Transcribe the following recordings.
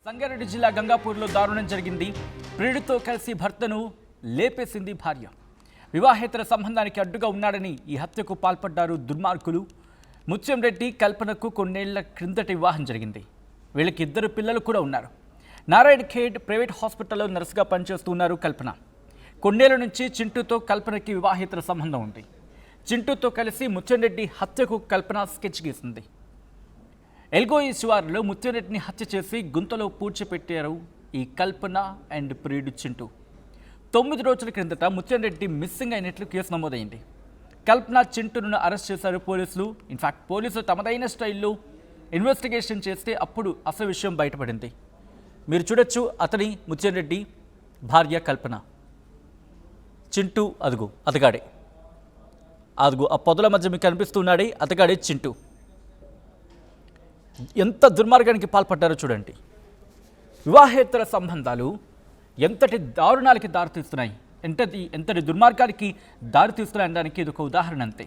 సంగారెడ్డి జిల్లా గంగాపూర్లో దారుణం జరిగింది. ప్రియుడితో కలిసి భర్తను లేపేసింది భార్య. వివాహేతర సంబంధానికి అడ్డుగా ఉన్నాడని ఈ హత్యకు పాల్పడ్డారు దుర్మార్గులు. ముత్యంరెడ్డి కల్పనకు కొన్నేళ్ల క్రిందట వివాహం జరిగింది. వీళ్ళకి 2 పిల్లలు కూడా ఉన్నారు. నారాయణ ఖేడ్ ప్రైవేట్ హాస్పిటల్లో నర్సుగా పనిచేస్తున్నారు కల్పన. కొన్నేళ్ల నుంచి చింటూతో కల్పనకి వివాహేతర సంబంధం ఉంది. చింటూతో కలిసి ముత్యంరెడ్డి హత్యకు కల్పన స్కెచ్ గీసింది. ఎల్గోయి శివారులో ముత్యంరెడ్డిని హత్య చేసి గుంతలో పూడ్చిపెట్టారు ఈ కల్పన అండ్ ప్రియుడు చింటూ. 9 రోజుల క్రిందట ముత్యంరెడ్డి మిస్సింగ్ అయినట్లు కేసు నమోదైంది. కల్పన చింటూను అరెస్ట్ చేశారు పోలీసులు. ఇన్ఫాక్ట్ పోలీసులు తమదైన స్టైల్లో ఇన్వెస్టిగేషన్ చేస్తే అప్పుడు అసలు విషయం బయటపడింది. మీరు చూడొచ్చు, అతని ముత్యంరెడ్డి భార్య కల్పన. చింటూ అతగాడే ఆ పొదల మధ్య మీకు కనిపిస్తున్నాడే అతగాడే చింటూ. ఎంత దుర్మార్గానికి పాల్పడ్డారో చూడండి. వివాహేతర సంబంధాలు ఎంతటి దారుణాలకి దారితీస్తున్నాయి, ఎంతటి దుర్మార్గానికి దారితీస్తున్నాయి అనడానికి ఇది ఒక ఉదాహరణ అంతే.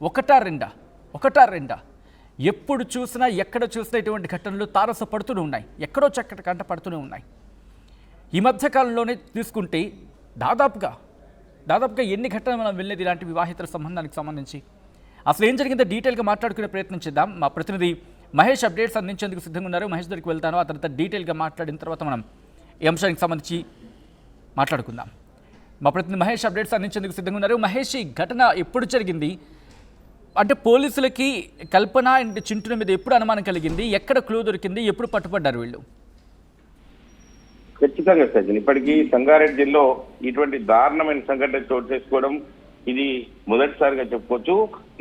ఒకటా రెండా ఎప్పుడు చూసినా ఎక్కడ చూసినా ఇటువంటి ఘటనలు తారసపడుతూనే ఉన్నాయి. ఎక్కడో చక్కటి కంట పడుతూనే ఉన్నాయి. ఈ మధ్యకాలంలోనే తీసుకుంటే దాదాపుగా ఎన్ని ఘటనలు మనం వెళ్ళేది ఇలాంటి వివాహేతర సంబంధానికి సంబంధించి. అసలు ఏం జరిగిందో డీటెయిల్గా మాట్లాడుకునే ప్రయత్నం చేద్దాం. మా ప్రతినిధి మహేష్ అప్డేట్స్ అందించేందుకు సిద్ధంగా ఉన్నారు. మహేష్ దగ్గరికి వెళ్తాను. ఆ తర్వాత డీటెయిల్గా మాట్లాడిన తర్వాత మనం ఈ అంశానికి సంబంధించి మాట్లాడుకుందాం. మా ప్రతినిధి మహేష్ అప్డేట్స్ అందించేందుకు సిద్ధంగా ఉన్నారు. మహేష్, ఈ ఘటన ఎప్పుడు జరిగింది? అంటే పోలీసులకి కల్పన అండ్ చింటూల మీద ఎప్పుడు అనుమానం కలిగింది? ఎక్కడ క్లూ దొరికింది? ఎప్పుడు పట్టుబడ్డారు వీళ్ళు? ఖచ్చితంగా సజ్జన్, ఇప్పటికీ సంగారెడ్డి జిల్లాలో ఇటువంటి దారుణమైన సంఘటన చోటు చేసుకోవడం ఇది మొదటిసారిగా చెప్పుకోవచ్చు.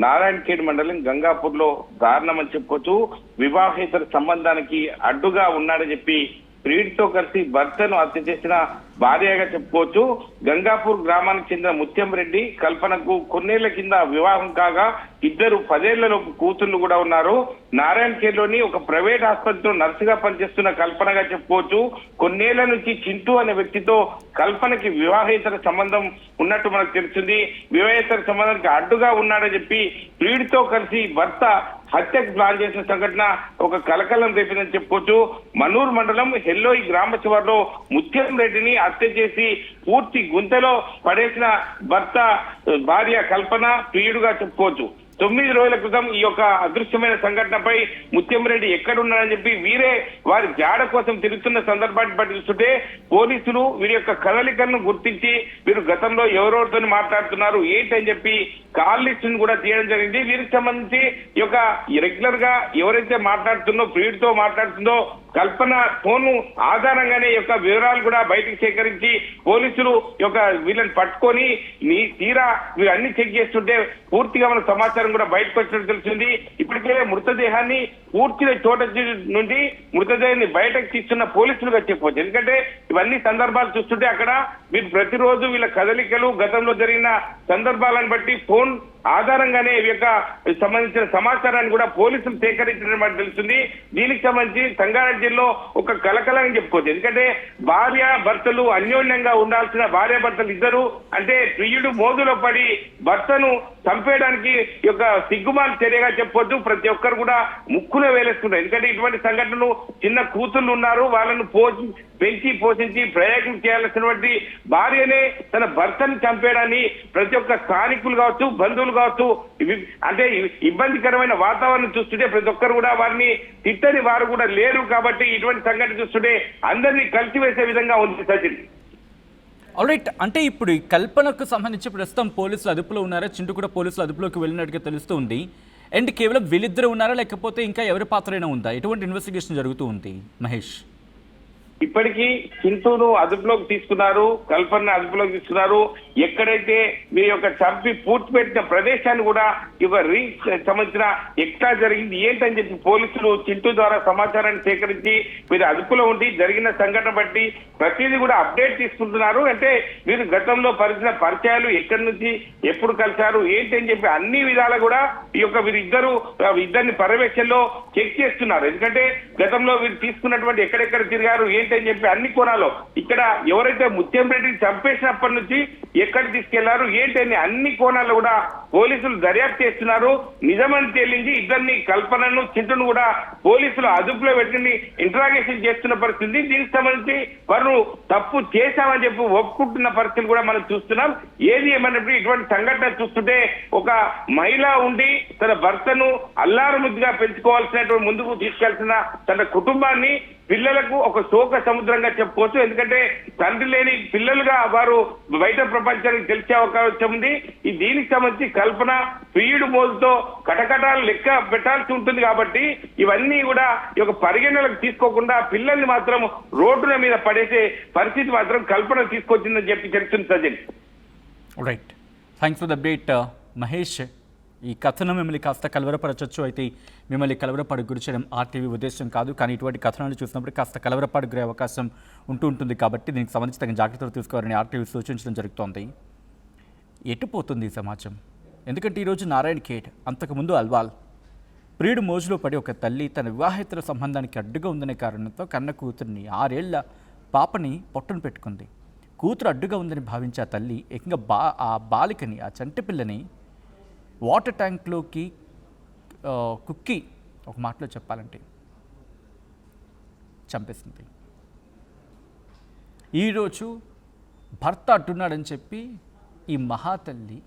నారాయణ ఖేడ్ మండలం గంగాపూర్ లో దారుణం అని చెప్పుకోవచ్చు. వివాహేతర సంబంధానికి అడ్డుగా ఉన్నాడని చెప్పి ప్రియుడితో కలిసి భర్తను హత్య చేసిన భార్యగా చెప్పుకోవచ్చు. గంగాపూర్ గ్రామానికి చెందిన ముత్యంరెడ్డి కల్పనకు కొన్నేళ్ల కింద వివాహం కాగా 2 10ఏళ్లలోపు కూతుళ్లు కూడా ఉన్నారు. నారాయణ ఖేడ్ లోని ఒక ప్రైవేట్ ఆసుపత్రిలో నర్సుగా పనిచేస్తున్న కల్పనగా చెప్పుకోవచ్చు. కొన్నేళ్ల నుంచి చింటూ అనే వ్యక్తితో కల్పనకి వివాహేతర సంబంధం ఉన్నట్టు మనకు తెలిసింది. వివాహేతర సంబంధానికి అడ్డుగా ఉన్నాడని చెప్పి ప్రియుడితో కలిసి భర్త హత్యకు ప్లాన్ చేసిన సంఘటన ఒక కలకలం రేపిందని చెప్పుకోవచ్చు. మనూర్ మండలం హెల్లోయి గ్రామ శివారులో ముత్యంరెడ్డిని హత్య చేసి పూర్తి గుంతలో పడేసిన భర్త భార్య కల్పన ప్రియుడుగా చెప్పుకోవచ్చు. 9 రోజుల క్రితం ఈ యొక్క అదృశ్యమైన సంఘటనపై ముత్యంరెడ్డి ఎక్కడున్నారని చెప్పి వీరే వారి జాడ కోసం తిరుగుతున్న సందర్భాన్ని బట్టి చూస్తుంటే పోలీసులు వీరి యొక్క కదలికలను గుర్తించి వీరు గతంలో ఎవరెవరితో మాట్లాడుతున్నారు ఏంటని చెప్పి కాల్ లిస్టును కూడా తీయడం జరిగింది. వీరికి సంబంధించి ఈ యొక్క రెగ్యులర్ గా ఎవరైతే ప్రియుడితో మాట్లాడుతుందో కల్పన ఫోన్ ఆధారంగానే యొక్క వివరాలు కూడా బయటకు సేకరించి పోలీసులు యొక్క వీళ్ళని పట్టుకొని తీరా వీరు అన్ని చెక్ చేస్తుంటే పూర్తిగా మన సమాచారం కూడా బయటకు వచ్చినట్టు తెలిసింది. ఇప్పటికే మృతదేహాన్ని పూర్తిగా చోట నుండి మృతదేహాన్ని బయటకు తీస్తున్న పోలీసులుగా చెప్పవచ్చు. ఎందుకంటే ఇవన్నీ సందర్భాలు చూస్తుంటే అక్కడ వీరు ప్రతిరోజు వీళ్ళ కదలికలు గతంలో జరిగిన సందర్భాలను బట్టి ఫోన్ ఆధారంగానే ఈ యొక్క సంబంధించిన సమాచారాన్ని కూడా పోలీసులు సేకరించడం తెలుస్తుంది. దీనికి సంబంధించి సంగారెడ్డి జిల్లాలో ఒక కలకలని చెప్పుకోవచ్చు. ఎందుకంటే భార్య భర్తలు అన్యోన్యంగా ఉండాల్సిన భార్య భర్తలు ఇద్దరు అంటే ప్రియుడు మోదులో పడి భర్తను చంపేయడానికి ఈ యొక్క సిగ్గుమాలి చర్యగా చెప్పొచ్చు. ప్రతి ఒక్కరు కూడా ముక్కులో వేలేస్తున్నారు. ఎందుకంటే ఇటువంటి సంఘటనలు చిన్న కూతుళ్ళు ఉన్నారు, వాళ్ళను పెంచి పోషించి ప్రయోగం చేయాల్సినటువంటి భార్యనే తన భర్తను చంపేయడాన్ని ప్రతి ఒక్క స్థానికులు కావచ్చు, బంధువులు కావచ్చు, అంటే ఇబ్బందికరమైన వాతావరణం చూస్తుంటే ప్రతి ఒక్కరు కూడా వారిని తిట్టని వారు కూడా లేరు. కాబట్టి ఇటువంటి సంఘటన చూస్తుంటే అందరినీ కలిసివేసే విధంగా ఉంది సచిన్. ఆల్రైట్, అంటే ఇప్పుడు ఈ కల్పనకు సంబంధించి ప్రస్తుతం పోలీసులు అదుపులో ఉన్నారా? చింటూ కూడా పోలీసులు అదుపులోకి వెళ్ళినట్టుగా తెలుస్తుంది. అండ్ కేవలం వీళ్ళిద్దరు ఉన్నారా, లేకపోతే ఇంకా ఎవరి పాత్రైనా ఉందా? ఎటువంటి ఇన్వెస్టిగేషన్ జరుగుతూ ఉంది మహేష్? ఇప్పటికీ చింటూను అదుపులోకి తీసుకున్నారు, కల్పనను అదుపులోకి తీసుకున్నారు. ఎక్కడైతే మీ యొక్క చంపి పూడ్చిపెట్టిన ప్రదేశాన్ని కూడా ఇక సంబంధించిన ఎట్లా జరిగింది ఏంటని చెప్పి పోలీసులు చింటూ ద్వారా సమాచారాన్ని సేకరించి మీరు అదుపులో ఉండి జరిగిన సంఘటన బట్టి ప్రతిదీ కూడా అప్డేట్ తీసుకుంటున్నారు. అంటే మీరు గతంలో పరిచయాలు ఎక్కడి నుంచి ఎప్పుడు కలిశారు ఏంటి అని చెప్పి అన్ని విధాలు కూడా ఈ యొక్క వీరిద్దరిని పర్యవేక్షణలో చెక్ చేస్తున్నారు. ఎందుకంటే గతంలో వీరు తీసుకున్నటువంటి ఎక్కడెక్కడ తిరిగారు ఏంటని చెప్పి అన్ని కోణాలు ఇక్కడ ఎవరైతే ముత్యంరెడ్డిని చంపేసినప్పటి నుంచి ఎక్కడ తీసుకెళ్లారు ఏంటని అన్ని కోణాల్లో కూడా పోలీసులు దర్యాప్తు చేస్తున్నారు. నిజమని తేలింది. ఇద్దరిని కల్పనను చింతను కూడా పోలీసులు అదుపులో పెట్టుకుని ఇంటరాగేషన్ చేస్తున్న పరిస్థితి. దీనికి సంబంధించి వారు తప్పు చేశామని చెప్పి ఒప్పుకుంటున్న పరిస్థితులు కూడా మనం చూస్తున్నాం. ఏది ఏమన్నప్పుడు ఇటువంటి సంఘటన చూస్తుంటే ఒక మహిళ ఉండి తన భర్తను అల్లారు ముద్దుగా పెంచుకోవాల్సినటువంటి ముందుకు తీసుకెళ్తున్న తన కుటుంబాన్ని పిల్లలకు ఒక శోక సముద్రంగా చెప్పుకోవచ్చు. ఎందుకంటే తండ్రి లేని పిల్లలుగా వారు బయట ప్రపంచానికి తెలిసే అవకాశం ఉంది. ఈ దీనికి సంబంధించి కల్పన ప్రియుడు మోజుతో కటకటాలు లెక్క పెట్టాల్సి ఉంటుంది. కాబట్టి ఇవన్నీ కూడా ఈ యొక్క పరిగణనలకు తీసుకోకుండా పిల్లల్ని మాత్రం రోడ్డుల మీద పడేసే పరిస్థితి మాత్రం కల్పన తీసుకొచ్చిందని చెప్పి తెలుస్తుంది Sajin. Right, thanks for the update Mahesh. ఈ కథనం మిమ్మల్ని కాస్త కలవరపరచవచ్చు, అయితే మిమ్మల్ని కలవరపడకు గురి చేయడం ఆర్టీవీ ఉద్దేశం కాదు. కానీ ఇటువంటి కథనాలు చూసినప్పుడు కాస్త కలవరపడకు గురే అవకాశం ఉంటుంది. కాబట్టి దీనికి సంబంధించి తగిన జాగ్రత్తలు తీసుకోవాలని ఆర్టీవీ సూచించడం జరుగుతోంది. ఎటుపోతుంది ఈ సమాజం? ఎందుకంటే ఈరోజు నారాయణ ఖేడ్, అంతకుముందు అల్వాల్, ప్రియుడు మోజులో పడి ఒక తల్లి తన వివాహేతర సంబంధానికి అడ్డుగా ఉందనే కారణంతో కన్న కూతుర్ని 6 ఏళ్ల పాపని పొట్టను పెట్టుకుంది. కూతురు అడ్డుగా ఉందని భావించే ఆ తల్లి ఏకంగా ఆ బాలికని, ఆ చంటి పిల్లని వాటర్ ట్యాంక్లోకి కుక్కి, ఒక మాటలో చెప్పాలంటే చంపేసింది. ఈరోజు భర్త అడ్డున్నాడని చెప్పి ఈ మహాతల్లి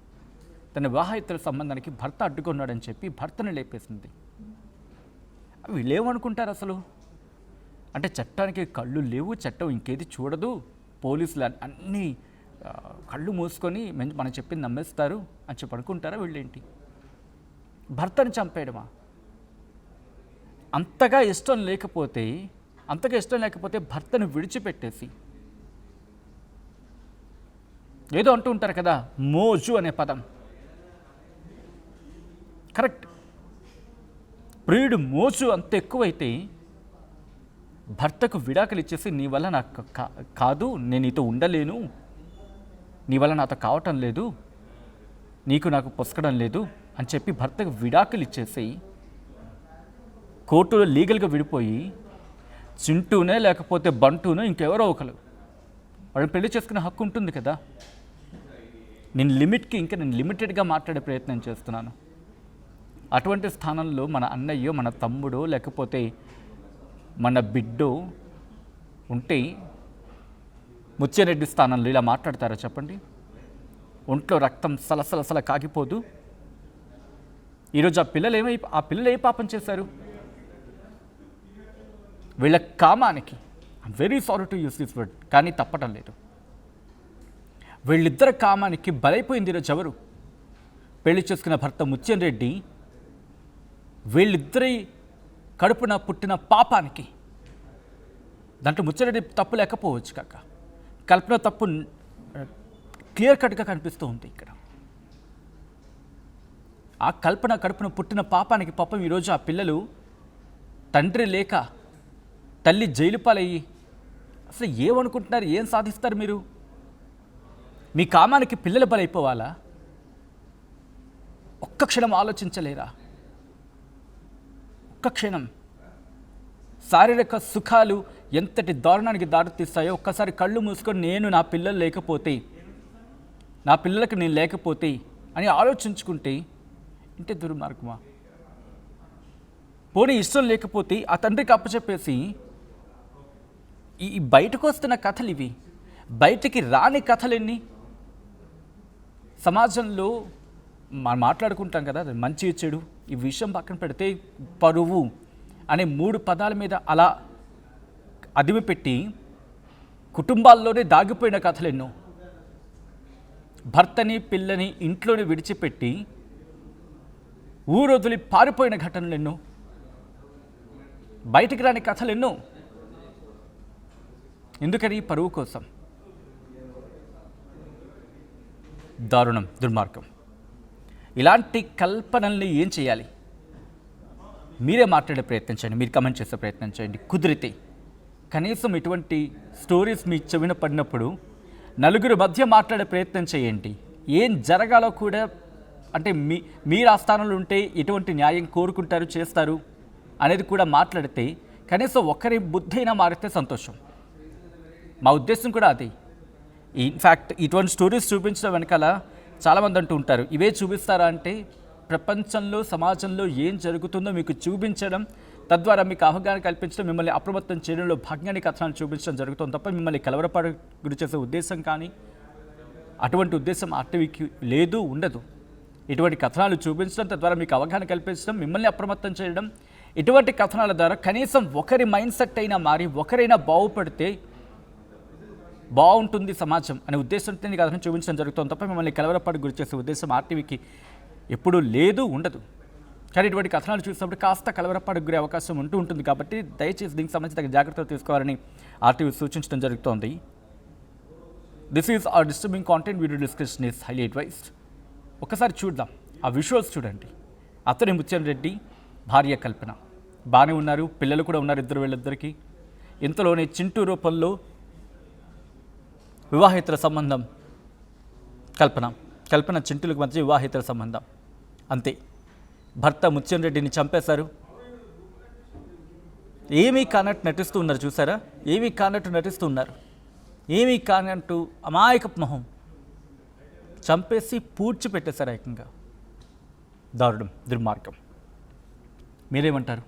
తన వివాహేతర సంబంధానికి భర్త అడ్డుకున్నాడని చెప్పి భర్తను లేపేసింది. వీళ్ళేమనుకుంటారు అసలు? అంటే చట్టానికి కళ్ళు లేవు, చట్టం ఇంకేది చూడదు, పోలీసులు అన్నీ కళ్ళు మూసుకొని మనం చెప్పింది నమ్మేస్తారు అని చెప్పి అనుకుంటారా వీళ్ళేంటి? భర్తను చంపేయడమా? అంతగా ఇష్టం లేకపోతే భర్తను విడిచిపెట్టేసి, ఏదో అంటూ ఉంటారు కదా, మోజు అనే పదం కరెక్ట్. ప్రియుడు మోజు అంత ఎక్కువైతే భర్తకు విడాకులు ఇచ్చేసి, నీ వల్ల నాకు కాదు, నేను నీతో ఉండలేను, నీ వల్ల నాతో కావటం లేదు, నీకు నాకు పొసకడం లేదు అని చెప్పి భర్తకు విడాకులు ఇచ్చేసి కోర్టులో లీగల్గా విడిపోయి చింటూనే లేకపోతే బంటూనో ఇంకెవరో ఒకరు వాళ్ళని పెళ్లి చేసుకునే హక్కు ఉంటుంది కదా. నేను లిమిటెడ్గా మాట్లాడే ప్రయత్నం చేస్తున్నాను. అటువంటి స్థానంలో మన అన్నయ్యో, మన తమ్ముడో, లేకపోతే మన బిడ్డో ఉంటే ముత్యారెడ్డి స్థానంలో ఇలా మాట్లాడతారా చెప్పండి? ఒంట్లో రక్తం సలసలసల కాగిపోదు? ఈరోజు ఆ పిల్లలు ఏ పాపం చేశారు? వీళ్ళ కామానికి, I'm very sorry to use this word, కానీ తప్పటం లేదు. వీళ్ళిద్దరు కామానికి బలైపోయింది ఈరోజు ఎవరు? పెళ్లి చేసుకున్న భర్త ముత్యారెడ్డి వీళ్ళిద్దరి కడుపున పుట్టిన పాపానికి. దాంట్లో ముత్యారెడ్డి తప్పు లేకపోవచ్చు కాక, కల్పన తప్పు క్లియర్ కట్గా కనిపిస్తూ ఉంది ఇక్కడ. ఆ కల్పన కడుపున పుట్టిన పాపానికి పాపం ఈరోజు ఆ పిల్లలు తండ్రి లేక తల్లి జైలు పాలయ్యి అసలు ఏమనుకుంటున్నారు? ఏం సాధిస్తారు మీరు? మీ కామానికి పిల్లలు బలైపోవాలా? ఒక్క క్షణం ఆలోచించలేరా? ఒక్క క్షణం. శారీరక సుఖాలు ఎంతటి దారుణానికి దారితీస్తాయో ఒక్కసారి కళ్ళు మూసుకొని నా పిల్లలు లేకపోతే, నా పిల్లలకు నేను లేకపోతే అని ఆలోచించుకుంటే ఇంటే దుర్మార్గమా? పోనీ ఇష్టం లేకపోతే ఆ తండ్రికి అప్పచెప్పేసి ఈ బయటకు వస్తున్న కథలు ఇవి. బయటికి రాని కథలెన్ని సమాజంలో మనం మాట్లాడుకుంటాం కదా, మంచి చెడు ఈ విషయం పక్కన పెడితే పరువు అనే 3 పదాల మీద అలా అదిమి పెట్టి కుటుంబాల్లోనే దాగిపోయిన కథలు ఎన్నో. భర్తని పిల్లని ఇంట్లోనే విడిచిపెట్టి ఊరొదిలి పారిపోయిన ఘటనలు ఎన్నో. బయటికి రాని కథలు ఎన్నో. ఎందుకని? పరువు కోసం. దారుణం, దుర్మార్గం. ఇలాంటి కల్పనల్ని ఏం చేయాలి? మీరే మాట్లాడే ప్రయత్నం చేయండి, మీరు కమెంట్ చేసే ప్రయత్నం చేయండి. కుదిరితే కనీసం ఇటువంటి స్టోరీస్ మీ చెవిన పడినప్పుడు నలుగురు మధ్య మాట్లాడే ప్రయత్నం చేయండి. ఏం జరగాలో కూడా, అంటే మీరు ఆ స్థానంలో ఉంటే ఎటువంటి న్యాయం కోరుకుంటారు, చేస్తారు అనేది కూడా మాట్లాడితే కనీసం ఒకరి బుద్ధి అయినా మారితే సంతోషం. మా ఉద్దేశం కూడా అది. ఇన్ఫ్యాక్ట్ ఇటువంటి స్టోరీస్ చూపించడం వెనకాల చాలామంది అంటూ ఉంటారు, ఇవే చూపిస్తారా అంటే ప్రపంచంలో సమాజంలో ఏం జరుగుతుందో మీకు చూపించడం, తద్వారా మీకు అవగాహన కల్పించడం, మిమ్మల్ని అప్రమత్తం చేయడంలో భాగ్యాన్ని కథనాలు చూపించడం జరుగుతుంది తప్ప మిమ్మల్ని కలవరపాటు గురి చేసే ఉద్దేశం కానీ అటువంటి ఉద్దేశం ఆర్టీవీకి లేదు, ఉండదు. ఇటువంటి కథనాలు చూపించడం, తద్వారా మీకు అవగాహన కల్పించడం, మిమ్మల్ని అప్రమత్తం చేయడం, ఇటువంటి కథనాల ద్వారా కనీసం ఒకరి మైండ్ సెట్ అయినా మారి ఒకరైనా బాగుపడితే బాగుంటుంది సమాజం అనే ఉద్దేశంతో ఈ కథను చూపించడం జరుగుతుంది తప్ప మిమ్మల్ని కలవరపాటు గురి చేసే ఉద్దేశం ఆర్టీవీకి ఎప్పుడూ లేదు, ఉండదు. కానీ ఇటువంటి కథనాలు చూసినప్పుడు కాస్త కలవరపాటుకు గురే అవకాశం ఉంటుంది కాబట్టి దయచేసి దీనికి సంబంధించి తగిన జాగ్రత్తలు తీసుకోవాలని ఆర్టీవీ సూచించడం జరుగుతోంది. This is our disturbing content, video discussion is highly advised. ఒకసారి చూద్దాం, ఆ విజువల్స్ చూడండి. అతని ముత్యం రెడ్డి, భార్య కల్పన బాగానే ఉన్నారు, పిల్లలు కూడా ఉన్నారు వీళ్ళిద్దరికీ. ఇంతలోనే చింటూ రూపంలో వివాహేతర సంబంధం కల్పన చింటూలకు మధ్య వివాహేతర సంబంధం. అంతే, భర్త ముత్యం రెడ్డిని చంపేశారు. ఏమీ కానట్టు నటిస్తూ ఉన్నారు, చూసారా? ఏమీ కానట్టు నటిస్తూ ఉన్నారు, ఏమీ కానట్టు అమాయకపు మొహం చంపేసి పూడ్చిపెట్టేశారు ఏకంగా. దారుణం, దుర్మార్గం. మీరేమంటారు?